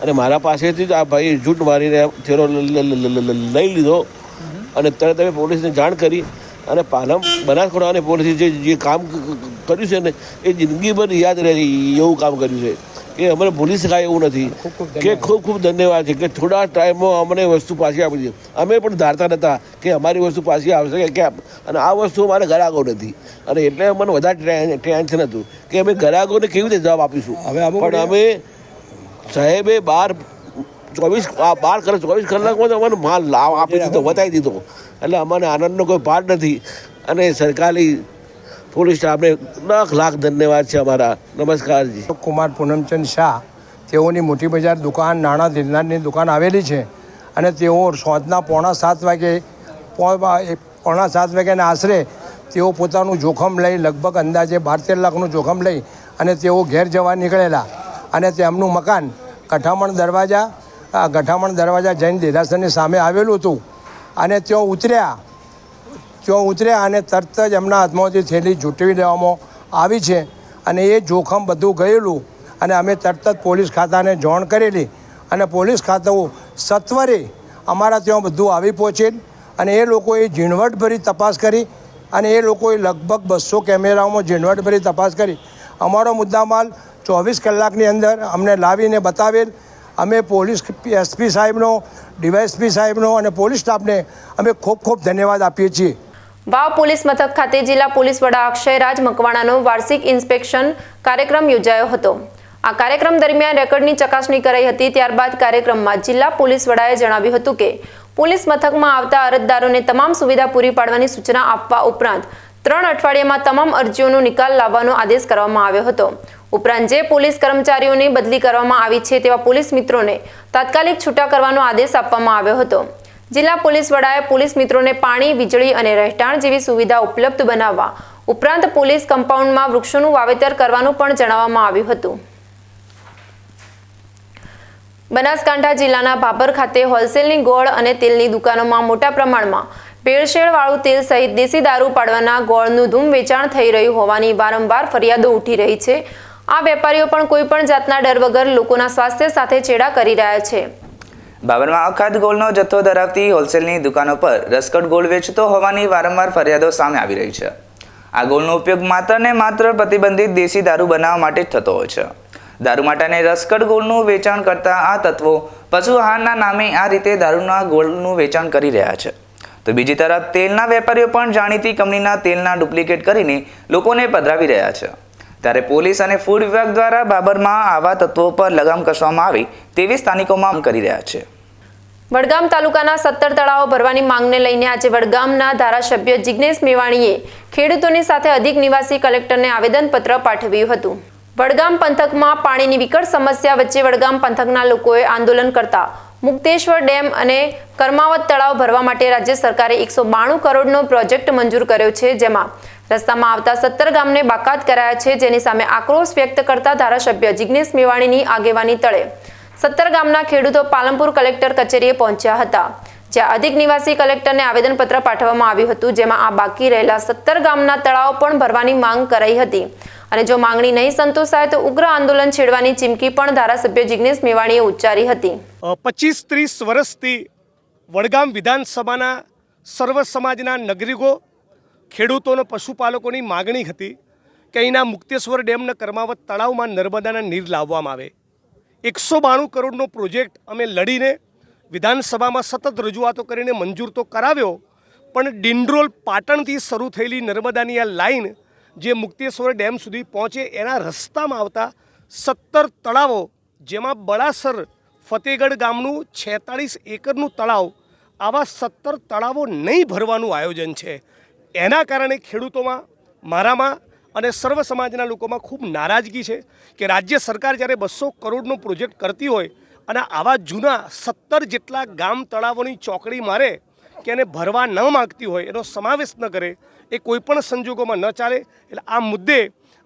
અને મારા પાસેથી જ આ ભાઈ જૂઠ મારીને થેરો લઈ લીધો અને તરત અમે પોલીસને જાણ કરી અને બનાસકાંઠાની પોલીસે જે કામ કર્યું છે ને એ જિંદગીભર યાદ રહે એવું કામ કર્યું છે કે અમને ભૂલી શકાય એવું નથી. કે ખૂબ ખૂબ ધન્યવાદ છે કે થોડા ટાઈમમાં અમને વસ્તુ પાછી આપી છે. અમે પણ ધારતા નહોતા કે અમારી વસ્તુ પાછી આવશે કે કેમ, અને આ વસ્તુ અમારે ગ્રાહકો નથી અને એટલે મને વધારે ટેન્શન હતું કે અમે ગ્રાહકોને કેવી રીતે જવાબ આપીશું. પણ અમે સાહેબે 24 કલાકમાં તો અમને માલ આપી દીધો, બતાવી દીધો. એટલે અમને આનંદનો કોઈ પાર નથી અને સરકારી પોલીસ સ્ટાફને લાખ ધન્યવાદ છે અમારા. નમસ્કારજી. કુમાર પૂનમચંદ શાહ, તેઓની મોટી બજાર દુકાન નાણાં ધીરનારની દુકાન આવેલી છે અને તેઓ સાંજના પોણા 7 વાગ્યાના આશરે તેઓ પોતાનું જોખમ લઈ લગભગ અંદાજે 12-13 લાખનું જોખમ લઈ અને તેઓ ઘેર જવા નીકળેલા અને તેમનું મકાન ગઠામણ દરવાજા જૈન દેરાસરની સામે આવેલું હતું અને ત્યાં ઉતર્યા અને તરત જ એમના હાથમાંથી થેલી ઝૂંટવી દેવામાં આવી છે અને એ જોખમ બધું ગયેલું અને અમે તરત જ પોલીસ ખાતાને જાણ કરેલી અને પોલીસ ખાતું સત્વરે અમારા ત્યાં બધું આવી પહોંચેલ અને એ લોકોએ ઝીણવટભરી તપાસ કરી અને એ લોકોએ લગભગ 200 કેમેરાઓમાં ઝીણવટભરી તપાસ કરી અમારો મુદ્દામાલ 24 કલાકની અંદર અમને લાવીને બતાવેલ. અમે પોલીસ એસપી સાહેબનો, ડીવાયએસપી સાહેબનો અને પોલીસ સ્ટાફને અમે ખૂબ ખૂબ ધન્યવાદ આપીએ છીએ. વાવ પોલીસ મથક ખાતે જિલ્લા પોલીસ વડા અક્ષયરાજ મકવાણાનો વાર્ષિક ઇન્સ્પેક્શન કાર્યક્રમ યોજાયો હતો. આ કાર્યક્રમ દરમિયાન રેકોર્ડની ચકાસણી કરાઈ હતી. ત્યારબાદ કાર્યક્રમમાં જિલ્લા પોલીસ વડાએ જણાવ્યું હતું કે પોલીસ મથકમાં આવતા અરજદારોને તમામ સુવિધા પૂરી પાડવાની સૂચના આપવા ઉપરાંત 3 અઠવાડિયામાં તમામ અરજીઓનો નિકાલ લાવવાનો આદેશ કરવામાં આવ્યો હતો. ઉપરાંત જે પોલીસ કર્મચારીઓની બદલી કરવામાં આવી છે તેવા પોલીસ મિત્રોને તાત્કાલિક છૂટા કરવાનો આદેશ આપવામાં આવ્યો હતો. જિલ્લા પોલીસ વડાએ પોલીસ મિત્રોને પાણી, વીજળી અને રહેઠાણ જેવી સુવિધા ઉપલબ્ધ બનાવવા ઉપરાંત પોલીસ કમ્પાઉન્ડમાં વૃક્ષોનું વાવેતર કરવાનું પણ જણાવવામાં આવ્યું હતું. બનાસકાંઠા જિલ્લાના ભાભર ખાતે હોલસેલની ગોળ અને તેલની દુકાનોમાં મોટા પ્રમાણમાં ભેળસેળવાળું તેલ સહિત દેશી દારૂ પાડવાના ગોળનું ધૂમ વેચાણ થઈ રહ્યું હોવાની વારંવાર ફરિયાદો ઉઠી રહી છે. આ વેપારીઓ પણ કોઈ પણ જાતના ડર વગર લોકોના સ્વાસ્થ્ય સાથે ચેડા કરી રહ્યા છે. બાબરમાં અખાદ્ય ગોળનો જથ્થો ધરાવતી હોલસેલની દુકાનો પર રસકડ ગોળ વેચતો હોવાની વારંવાર ફરિયાદો સામે આવી રહી છે. આ ગોળનો ઉપયોગ માત્ર ને માત્ર પ્રતિબંધિત દેશી દારૂ બનાવવા માટે જ થતો હોય છે. દારૂ માટે રસકડ ગોળનું વેચાણ કરતા આ તત્વો પશુ આહારના નામે આ રીતે દારૂના ગોળનું વેચાણ કરી રહ્યા છે. તો બીજી તરફ તેલના વેપારીઓ પણ જાણીતી કંપનીના તેલના ડુપ્લિકેટ કરીને લોકોને પધરાવી રહ્યા છે. ત્યારે પોલીસ અને ફૂડ વિભાગ દ્વારા બાબરમાં આવા તત્વો પર લગામ કસવામાં આવે તેવી સ્થાનિકો માંગ કરી રહ્યા છે. વડગામ તાલુકાના 17 તળાવો ભરવાની માંગને લઈને આજે વડગામના ધારાસભ્ય જિગ્નેશ મેવાણીએ ખેડૂતોની સાથે અધિક નિવાસી કલેક્ટરને આવેદનપત્ર પાઠવ્યું હતું. વડગામ પંથકમાં પાણીની વિકટ સમસ્યા વચ્ચે વડગામ પંથકના લોકોએ આંદોલન કરતા મુક્તેશ્વર ડેમ અને કર્માવત તળાવ ભરવા માટે રાજ્ય સરકારે 192 કરોડનો પ્રોજેક્ટ મંજૂર કર્યો છે, જેમાં રસ્તામાં આવતા 17 ગામને બાકાત કરાયા છે. જેની સામે આક્રોશ વ્યક્ત કરતા ધારાસભ્ય જિગ્નેશ મેવાણીની આગેવાની તળે 17 ગામના ખેડૂતો પાલનપુર કલેક્ટર કચેરીએ પહોંચ્યા હતા, જ્યાં અધિક નિવાસી કલેક્ટરને આવેદનપત્ર પાઠવવામાં આવ્યું હતું, જેમાં આ બાકી રહેલા 17 ગામના તળાવ પણ ભરવાની માંગ કરાઈ હતી અને જો માંગણી નહીં સંતોષાય તો ઉગ્ર આંદોલન છેડવાની ચીમકી પણ ધારાસભ્ય જિગ્નેશ મેવાણીએ ઉચ્ચારી હતી. 25-30 વર્ષથી વડગામ વિધાનસભાના સર્વ સમાજના નાગરિકો, ખેડૂતોનો, પશુપાલકોની માગણી હતી કે અહીંના મુક્તેશ્વર ડેમના કર્માવત તળાવમાં નર્મદાના નીર લાવવામાં આવે. 192 કરોડનો પ્રોજેક્ટ અમે લડીને વિધાનસભામાં સતત રજૂઆતો કરીને મંજૂર તો કરાવ્યો, પણ ડિંડરોલ પાટણથી શરૂ થયેલી નર્મદાની આ લાઈન જે મુક્તેશ્વર ડેમ સુધી પહોંચે એના રસ્તામાં આવતા 17 તળાવો, જેમાં બળાસર ફતેગઢ ગામનું 46 એકરનું તળાવ, આવા 17 તળાવો નહીં ભરવાનું આયોજન છે. એના કારણે ખેડૂતોમાં, મારામાં અને સર્વ સમાજના લોકોમાં ખૂબ નારાજગી છે કે રાજ્ય સરકાર જ્યારે 200 કરોડનો પ્રોજેક્ટ કરતી હોય અને આવા જૂના 17 જેટલા ગામ તળાવોની ચોકડી મારે કે એને ભરવા ન માગતી હોય, એનો સમાવેશ ન કરે, એ કોઈપણ સંજોગોમાં ન ચાલે. એટલે આ મુદ્દે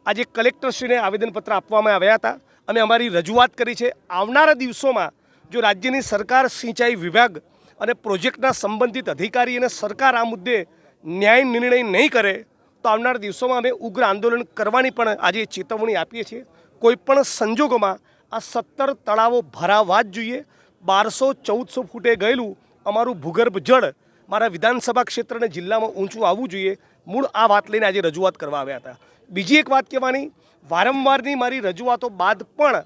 આજે કલેક્ટરશ્રીને આવેદનપત્ર આપવામાં આવ્યા હતા. અમે અમારી રજૂઆત કરી છે. આવનારા દિવસોમાં જો રાજ્યની સરકાર, સિંચાઈ વિભાગ અને પ્રોજેક્ટના સંબંધિત અધિકારી અને સરકાર આ મુદ્દે ન્યાય નિર્ણય નહીં કરે તો આવનાર દિવસોમાં અમે ઉગ્ર આંદોલન કરવાની પણ આજે ચેતવણી આપીએ છીએ. કોઈપણ સંજોગોમાં આ 17 તળાવો ભરાવા જ જોઈએ. 1200-1400 ફૂટે ગયેલું અમારું ભૂગર્ભ જળ મારા વિધાનસભા ક્ષેત્ર અને જિલ્લામાં ઊંચું આવવું જોઈએ. મૂળ આ વાત લઈને આજે રજૂઆત કરવા આવ્યા હતા. બીજી એક વાત કહેવાની, વારંવારની મારી રજૂઆતો બાદ પણ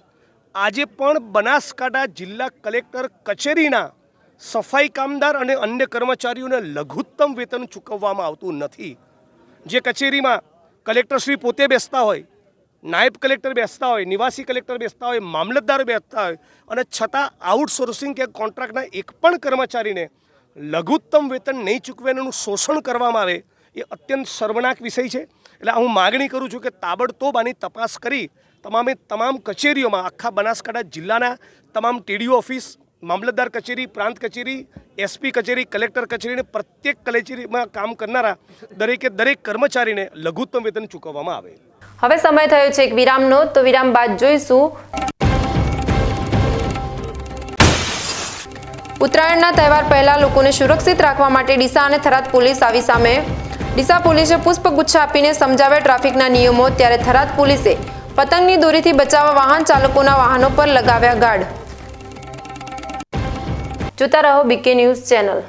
આજે પણ બનાસકાંઠા જિલ્લા કલેક્ટર કચેરીના સફાઈ કામદાર અને અન્ય કર્મચારીઓને લઘુત્તમ વેતન ચૂકવવામાં આવતું નથી. જે કચેરીમાં કલેક્ટરશ્રી પોતે બેસતા હોય, નાયબ કલેક્ટર બેસતા હોય, નિવાસી કલેક્ટર બેસતા હોય, મામલતદાર બેસતા હોય અને છતાં આઉટસોર્સિંગ કે કોન્ટ્રાક્ટના એક પણ કર્મચારીને લઘુત્તમ વેતન નહીં ચૂકવેનું શોષણ કરવામાં આવે એ અત્યંત શર્મનાક વિષય છે. એટલે હું માગણી કરું છું કે તાબડતોબ આની તપાસ કરી તમામ કચેરીઓમાં, આખા બનાસકાંઠા જિલ્લાના તમામ ટીડીઓ ઓફિસ, મામલતદાર કચેરી, પ્રાંત કચેરી, એસપી કચેરી, કલેક્ટર કચેરી અને પ્રત્યેક કચેરીમાં કામ કરનારા દરેક કર્મચારીને લઘુત્તમ વેતન ચૂકવવામાં આવે. હવે સમય થયો છે એક વિરામનો, તો વિરામ બાદ જોઈશું ઉત્તરાયણના તહેવાર પહેલા લોકોને સુરક્ષિત રાખવા માટે ડીસા અને થરાદ પોલીસ આવી સામે. ડીસા પોલીસે પુષ્પગુચ્છ આપીને સમજાવ્યા ટ્રાફિકના નિયમો, ત્યારે થરાદ પોલીસે પતંગની દોરીથી બચાવવા વાહન ચાલકોના વાહનો પર લગાવ્યા ગાર્ડ. જોતા રહો બીકે ન્યૂઝ ચેનલ.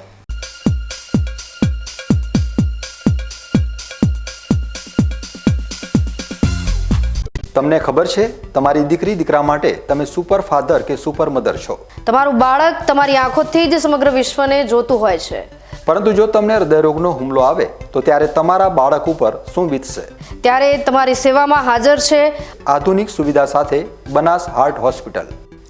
તમને ખબર છે તમારી દીકરી દીકરા માટે તમે સુપર ફાધર કે સુપર મધર છો. તમારું બાળક તમારી આંખોથી જ સમગ્ર વિશ્વને જોતું હોય છે. પરંતુ જો તમને હૃદયરોગનો હુમલો આવે તો ત્યારે તમારા બાળક ઉપર શું વીતશે? ત્યારે તમારી સેવામાં હાજર છે આધુનિક સુવિધા સાથે બનાસ હાર્ટ હોસ્પિટલ,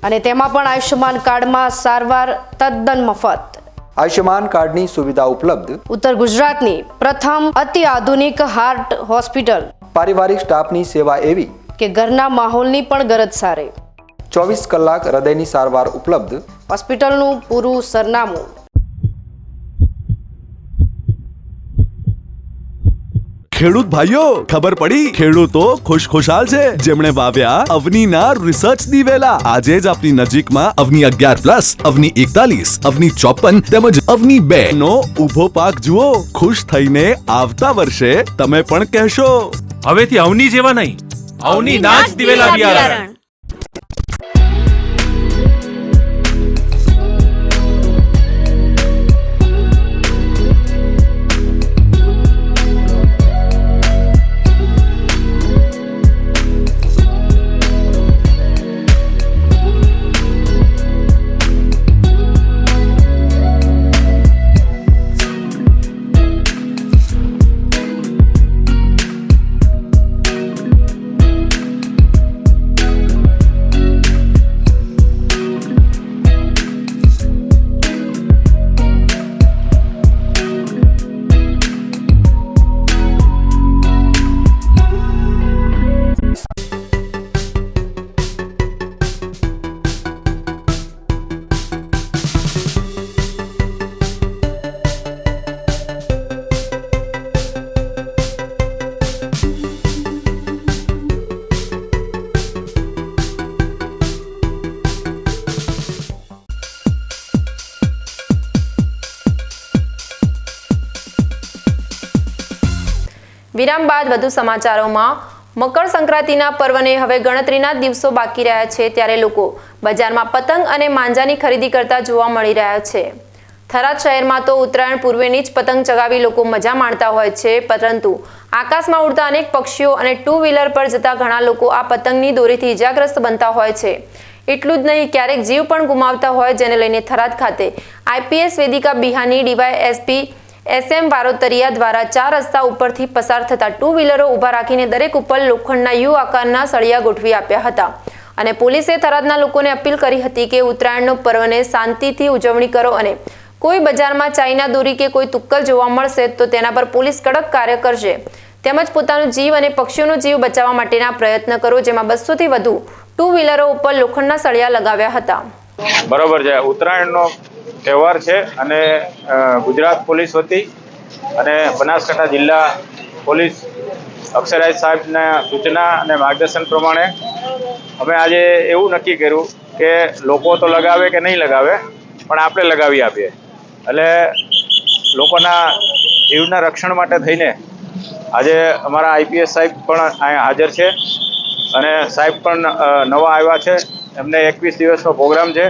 અને તેમાં પણ આયુષ્યમાન કાર્ડમાં સારવાર તદ્દન મફત. આયુષ્યમાન કાર્ડની સુવિધા ઉપલબ્ધ ઉત્તર ગુજરાતની પ્રથમ અતિ આધુનિક હાર્ટ હોસ્પિટલ. પારિવારિક સ્ટાફની સેવા એવી કે ઘરના માહોલની પણ ગરજ સારી. 24 કલાક હૃદયની સારવાર ઉપલબ્ધ. હોસ્પિટલનું પૂરું સરનામું. ખેડૂત ભાઈઓ, ખબર પડી? ખેડૂતો ખુશખુશાલ છે જેમણે વાવ્યા અવનીના રિસર્ચની વેલા. આજે જ આપની નજીકમાં અવની 11+, અવની 41, અવની 54 તેમજ અવની 2 નો ઊભો પાક જુઓ. ખુશ થઈને આવતા વર્ષે તમે પણ કહેશો, હવેથી અવની જેવા નહીં, અવની ના જ દિવેલા બિયારણ. વિરામ બાદ વધુ સમાચારોમાં. મકર સંક્રાંતિના પર્વને હવે ગણતરીના દિવસો બાકી રહ્યા છે, ત્યારે લોકો બજારમાં પતંગ અને માંજાની ખરીદી કરતા જોવા મળી રહ્યા છે. થરાદ શહેરમાં તો ઉત્તરાયણ પૂર્વેની જ પતંગ ચગાવી લોકો મજા માણતા હોય છે, પરંતુ આકાશમાં ઉડતા અનેક પક્ષીઓ અને 2 વ્હીલર પર જતા ઘણા લોકો આ પતંગની દોરીથી ઇજાગ્રસ્ત બનતા હોય છે. એટલું જ નહીં, ક્યારેક જીવ પણ ગુમાવતા હોય, જેને લઈને થરાદ ખાતે IPS Vedika Bihani DYSP SM Varotariya દ્વારા 4 રસ્તા ઉપરથી પસાર થતા 2 વ્હીલરો ઊભા રાખીને દરેક ઉપર લોખંડના યુ આકારના સળિયા ગોઠવી આપ્યા હતા. અને પોલીસે થરાદના લોકોને અપીલ કરી હતી કે ઉત્તરાયણનો પર્વને શાંતિથી ઉજવણી કરો અને કોઈ બજારમાં ચાઇના દોરી કે કોઈ તુક્કલ જોવા મળશે તો તેના પર પોલીસ કડક કાર્ય કરશે. તેમજ પોતાનો જીવ અને પક્ષીઓનો જીવ બચાવવા માટેના પ્રયત્ન કરો, જેમાં 200 થી વધુ 2 વ્હીલરો ઉપર લોખંડના સળિયા લગાવ્યા હતા. બરોબર છે. ઉત્તરાયણનો તહેવાર છે અને ગુજરાત પોલીસ વતી અને બનાસકાંઠા જિલ્લા પોલીસ અક્ષરાજ સાહેબના સૂચના અને માર્ગદર્શન પ્રમાણે અમે આજે એવું નક્કી કર્યું કે લોકો તો લગાવે કે નહીં લગાવે, પણ આપણે લગાવી આપીએ. એટલે લોકોના જીવના રક્ષણ માટે થઈને આજે અમારા આઈપીએસ સાહેબ પણ અહીંયા હાજર છે અને સાહેબ પણ નવા આવ્યા છે. એમને 21 દિવસનો પ્રોગ્રામ છે.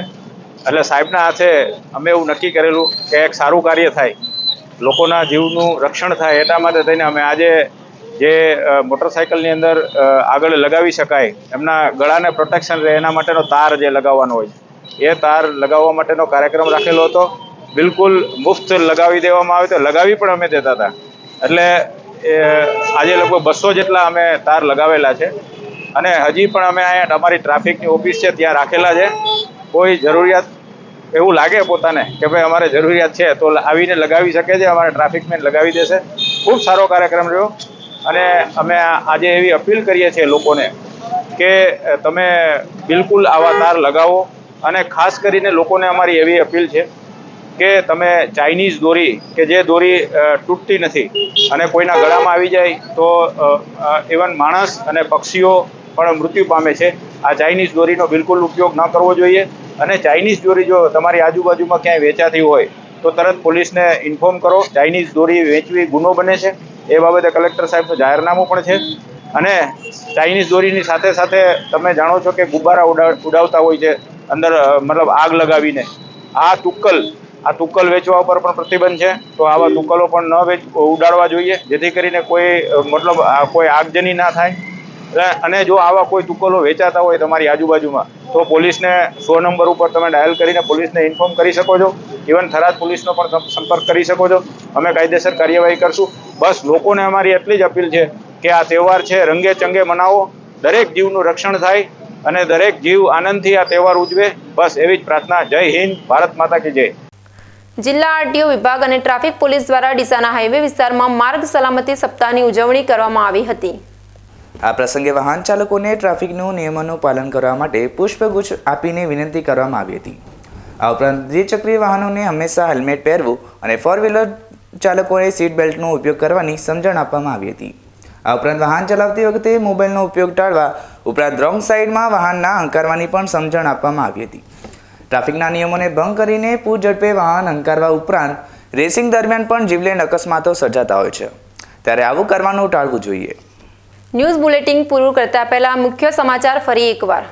એટલે સાહેબના હાથે અમે એવું નક્કી કરેલું કે એક સારું કાર્ય થાય, લોકોના જીવનું રક્ષણ થાય, એટલા માટે થઈને અમે આજે જે મોટરસાઇકલની અંદર આગળ લગાવી શકાય, એમના ગળાને પ્રોટેક્શન રહે એના માટેનો તાર જે લગાવવાનો હોય એ તાર લગાવવા માટેનો કાર્યક્રમ રાખેલો હતો. બિલકુલ મુફ્ત લગાવી દેવામાં આવે તો લગાવી પણ અમે દેતા હતા. એટલે આજે લગભગ 200 જેટલા અમે તાર લગાવેલા છે અને હજી પણ અમે અહીંયા અમારી ટ્રાફિકની ઓફિસ છે ત્યાં રાખેલા છે. કોઈ જરૂરિયાત એવું લાગે પોતાને કે ભાઈ અમારે જરૂરિયાત છે તો આવીને લગાવી શકે છે, અમારા ટ્રાફિકમેન લગાવી દેશે. ખૂબ સારો કાર્યક્રમ રહ્યો અને અમે આજે એવી અપીલ કરીએ છીએ લોકોને કે તમે બિલકુલ આવા તાર લગાવો. અને ખાસ કરીને લોકોને અમારી એવી અપીલ છે કે તમે ચાઇનીઝ દોરી કે જે દોરી તૂટતી નથી અને કોઈના ગળામાં આવી જાય તો ઇવન માણસ અને પક્ષીઓ પણ મૃત્યુ પામે છે. આ ચાઇનીઝ દોરીનો બિલકુલ ઉપયોગ ન કરવો જોઈએ. અને ચાઇનીઝ દોરી જો તમારી આજુબાજુમાં ક્યાંય વેચાતી હોય તો તરત પોલીસને ઇન્ફોર્મ કરો. ચાઇનીઝ દોરી વેચવી ગુનો બને છે. એ બાબતે કલેક્ટર સાહેબનું જાહેરનામું પણ છે. અને ચાઇનીઝ દોરીની સાથે સાથે તમે જાણો છો કે ગુબ્બારા ઉડાવતા હોય છે અંદર, મતલબ આગ લગાવીને. આ તુક્કલ વેચવા ઉપર પણ પ્રતિબંધ છે. તો આવા તુક્કલો પણ ન ઉડાડવા જોઈએ જેથી કરીને કોઈ મતલબ કોઈ આગજની ના થાય. અને જો આવા કોઈ તુક્કલો વેચાતા હોય તમારી આજુબાજુમાં તો પોલીસને 100 નંબર ઉપર તમે ડાયલ કરીને પોલીસને ઇન્ફોર્મ કરી શકો છો. ઇવન થરાદ પોલીસનો પણ સંપર્ક કરી શકો છો. અમે કાયદેસર કાર્યવાહી કરશું. બસ લોકોને અમારી એટલી જ અપીલ છે કે આ તહેવાર છે રંગે ચંગે મનાવો, દરેક જીવનું રક્ષણ થાય અને દરેક જીવ આનંદથી આ તહેવાર ઉજવે. બસ એવી જ પ્રાર્થના. જય હિન્દ, ભારત માતા કી જય. જિલ્લા આરટીઓ વિભાગ અને ટ્રાફિક પોલીસ દ્વારા ડીસાના હાઈવે વિસ્તારમાં માર્ગ સલામતી સપ્તાહની ઉજવણી કરવામાં આવી હતી. આ પ્રસંગે વાહન ચાલકોને ટ્રાફિકના નિયમોનું પાલન કરવા માટે પુષ્પગુચ્છ આપીને વિનંતી કરવામાં આવી હતી. આ ઉપરાંત દ્વિચક્રીય વાહનોને હંમેશા હેલ્મેટ પહેરવું અને 4-વ્હીલર ચાલકોએ સીટ બેલ્ટનો ઉપયોગ કરવાની સમજણ આપવામાં આવી હતી. આ ઉપરાંત વાહન ચલાવતી વખતે મોબાઈલનો ઉપયોગ ટાળવા ઉપરાંત રોંગ સાઈડમાં વાહન ના હંકારવાની પણ સમજણ આપવામાં આવી હતી. ટ્રાફિકના નિયમોને ભંગ કરીને પૂર ઝડપે વાહન હંકારવા ઉપરાંત રેસિંગ દરમિયાન પણ જીવલેણ અકસ્માતો સર્જાતા હોય છે, ત્યારે આવું કરવાનું ટાળવું જોઈએ. ન્યૂઝ બુલેટિન પૂરું કરતા પહેલા મુખ્ય સમાચાર ફરી એકવાર.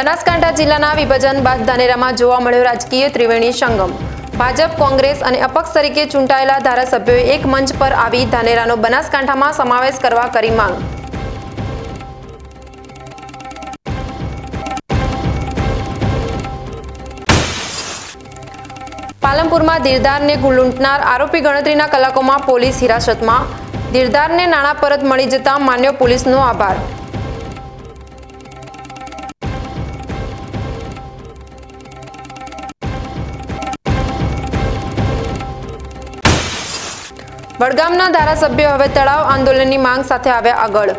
બનાસકાંઠા જિલ્લાના વિભાજન બાદ ધાનેરામાં જોવા મળ્યો રાજકીય ત્રિવેણી સંગમ. ભાજપ, કોંગ્રેસ અને અપક્ષ તરીકે ચૂંટાયેલા ધારાસભ્યોએ એક મંચ પર આવી ધાનેરાનો બનાસકાંઠામાં સમાવેશ કરવા કરી માંગ. પાલનપુરમાં ધીરધારને લૂંટનાર આરોપી ગણતરીના કલાકોમાં પોલીસ હિરાસતમાં. ધીરધારને નાણાં પરત મળી જતા માન્યો પોલીસનો આભાર. વડગામના ધારાસભ્યો હવે તળાવ આંદોલનની માંગ સાથે આવ્યા આગળ.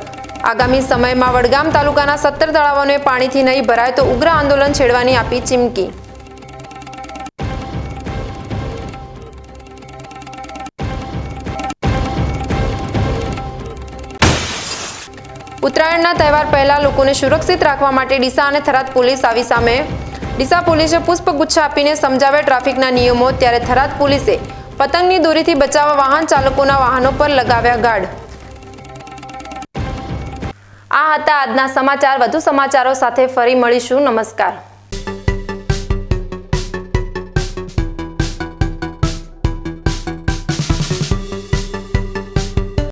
આગામી સમયમાં વડગામ તાલુકાના 17 તળાવોને પાણીથી નહીં ભરાય તો ઉગ્ર આંદોલન છેડવાની આપી ચીમકી. ઉત્તરાયણના તહેવાર પહેલા લોકોને સુરક્ષિત રાખવા માટે ડીસા અને થરાદ પોલીસ આવી સામે. ડીસા પોલીસે પુષ્પગુચ્છ આપીને સમજાવ્યા ટ્રાફિકના નિયમો, ત્યારે થરાદ પોલીસે પતંગની દોરીથી બચાવવા વાહન ચાલકોના વાહનો પર લગાવ્યા ગાર્ડ. આ હતા આજના સમાચાર. વધુ સમાચારો સાથે ફરી મળીશું. નમસ્કાર.